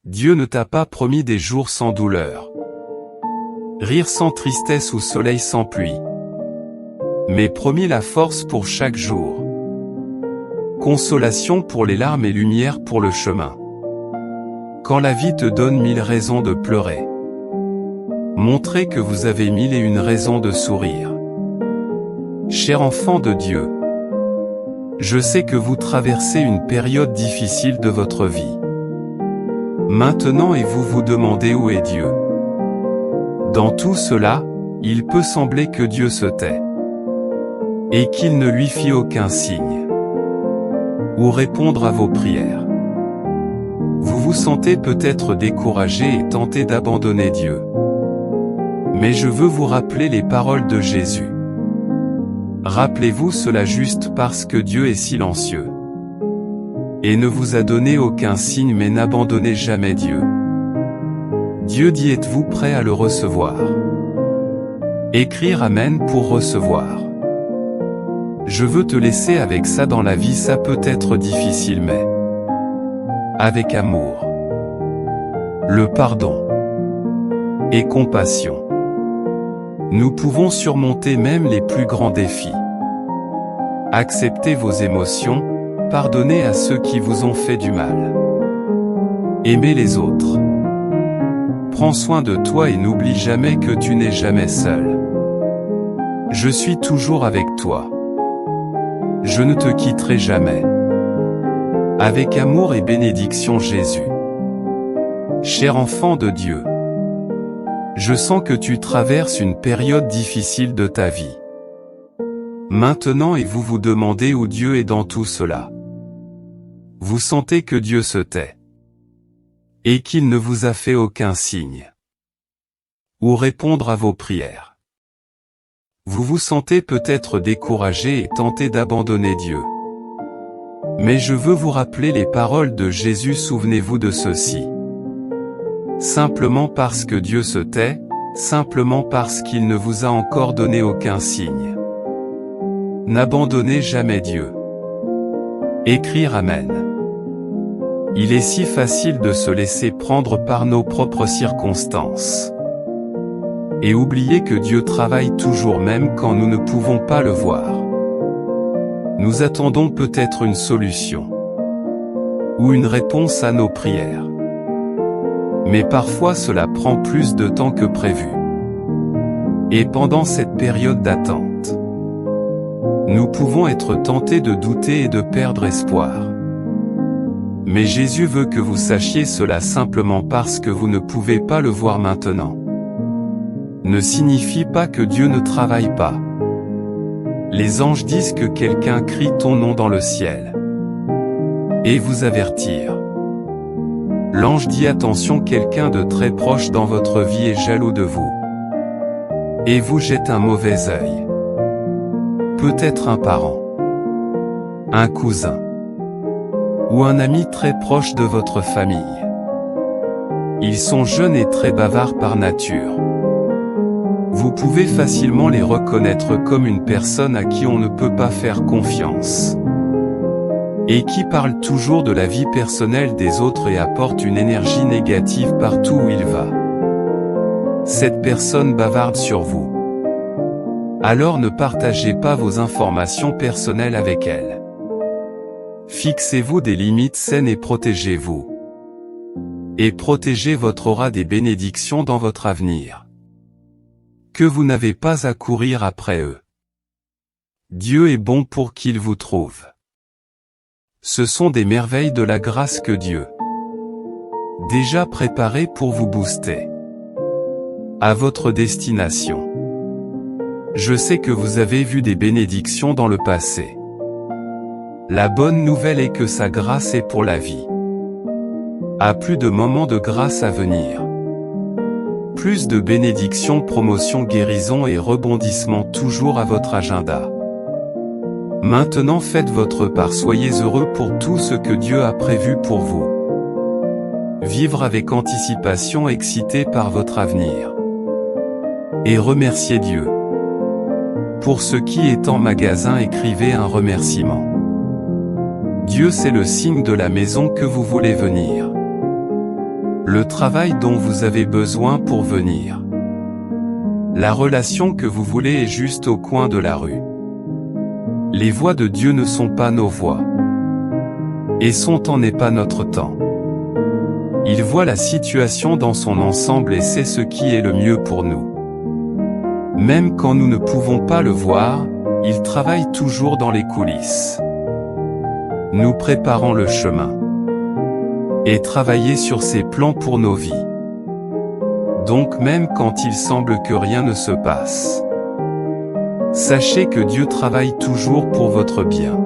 Dieu ne t'a pas promis des jours sans douleur, rire sans tristesse ou soleil sans pluie, mais promis la force pour chaque jour, consolation pour les larmes et lumière pour le chemin. Quand la vie te donne 1000 raisons de pleurer, montrez que vous avez 1001 raisons de sourire. Cher enfant de Dieu, je sais que vous traversez une période difficile de votre vie. Maintenant et vous vous demandez où est Dieu. Dans tout cela, il peut sembler que Dieu se tait, et qu'il ne lui fit aucun signe, ou répondre à vos prières. Vous vous sentez peut-être découragé et tenté d'abandonner Dieu. Mais je veux vous rappeler les paroles de Jésus. Rappelez-vous cela juste parce que Dieu est silencieux et ne vous a donné aucun signe, mais n'abandonnez jamais Dieu. Dieu dit: êtes-vous prêt à le recevoir? Écrire Amen pour recevoir. Je veux te laisser avec ça dans la vie, ça peut être difficile, mais avec amour, le pardon et compassion, nous pouvons surmonter même les plus grands défis. Acceptez vos émotions, pardonnez à ceux qui vous ont fait du mal. Aimez les autres. Prends soin de toi et n'oublie jamais que tu n'es jamais seul. Je suis toujours avec toi. Je ne te quitterai jamais. Avec amour et bénédiction, Jésus. Cher enfant de Dieu, je sens que tu traverses une période difficile de ta vie. Maintenant et vous vous demandez où Dieu est dans tout cela. Vous sentez que Dieu se tait, et qu'il ne vous a fait aucun signe, ou répondre à vos prières. Vous vous sentez peut-être découragé et tenté d'abandonner Dieu. Mais je veux vous rappeler les paroles de Jésus, souvenez-vous de ceci. Simplement parce que Dieu se tait, simplement parce qu'il ne vous a encore donné aucun signe, n'abandonnez jamais Dieu. Écrire Amen. Il est si facile de se laisser prendre par nos propres circonstances et oublier que Dieu travaille toujours même quand nous ne pouvons pas le voir. Nous attendons peut-être une solution ou une réponse à nos prières. Mais parfois cela prend plus de temps que prévu. Et pendant cette période d'attente, nous pouvons être tentés de douter et de perdre espoir. Mais Jésus veut que vous sachiez cela, simplement parce que vous ne pouvez pas le voir maintenant ne signifie pas que Dieu ne travaille pas. Les anges disent que quelqu'un crie ton nom dans le ciel et vous avertir. L'ange dit: attention, quelqu'un de très proche dans votre vie est jaloux de vous et vous jette un mauvais œil. Peut-être un parent, un cousin, ou un ami très proche de votre famille. Ils sont jeunes et très bavards par nature. Vous pouvez facilement les reconnaître comme une personne à qui on ne peut pas faire confiance, et qui parle toujours de la vie personnelle des autres et apporte une énergie négative partout où il va. Cette personne bavarde sur vous. Alors ne partagez pas vos informations personnelles avec elle. Fixez-vous des limites saines et protégez-vous. Et protégez votre aura des bénédictions dans votre avenir, que vous n'avez pas à courir après eux. Dieu est bon pour qu'il vous trouve. Ce sont des merveilles de la grâce que Dieu déjà préparées pour vous booster à votre destination. Je sais que vous avez vu des bénédictions dans le passé. La bonne nouvelle est que sa grâce est pour la vie. À plus de moments de grâce à venir. Plus de bénédictions, promotions, guérisons et rebondissements toujours à votre agenda. Maintenant faites votre part, soyez heureux pour tout ce que Dieu a prévu pour vous. Vivre avec anticipation, excité par votre avenir. Et remerciez Dieu. Pour ce qui est en magasin, écrivez un remerciement. Dieu, c'est le signe de la maison que vous voulez venir. le travail dont vous avez besoin pour venir. La relation que vous voulez est juste au coin de la rue. Les voies de Dieu ne sont pas nos voies. Et son temps n'est pas notre temps. Il voit la situation dans son ensemble et sait ce qui est le mieux pour nous. Même quand nous ne pouvons pas le voir, il travaille toujours dans les coulisses, nous préparant le chemin et travailler sur ses plans pour nos vies. Donc même quand il semble que rien ne se passe, sachez que Dieu travaille toujours pour votre bien.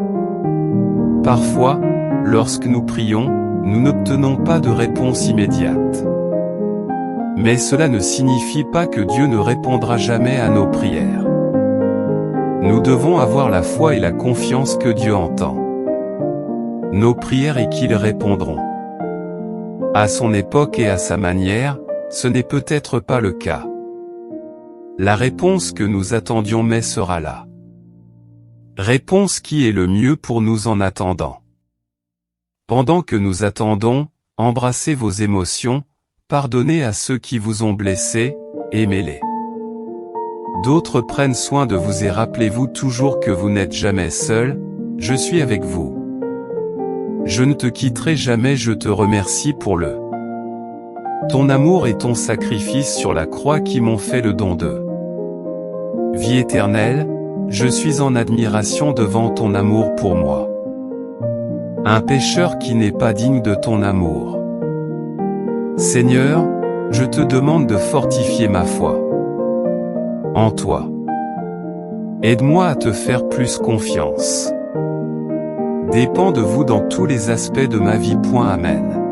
Parfois, lorsque nous prions, nous n'obtenons pas de réponse immédiate. Mais cela ne signifie pas que Dieu ne répondra jamais à nos prières. Nous devons avoir la foi et la confiance que Dieu entend nos prières et qu'ils répondront. À son époque et à sa manière, ce n'est peut-être pas le cas. La réponse que nous attendions mais sera là. Réponse qui est le mieux pour nous en attendant. Pendant que nous attendons, embrassez vos émotions, pardonnez à ceux qui vous ont blessés, aimez-les. D'autres prennent soin de vous et rappelez-vous toujours que vous n'êtes jamais seul, je suis avec vous. Je ne te quitterai jamais, je te remercie pour ton amour et ton sacrifice sur la croix qui m'ont fait le don de vie éternelle, je suis en admiration devant ton amour pour moi. Un pécheur qui n'est pas digne de ton amour. Seigneur, je te demande de fortifier ma foi en toi. Aide-moi à te faire plus confiance. Dépend de vous dans tous les aspects de ma vie. Amen.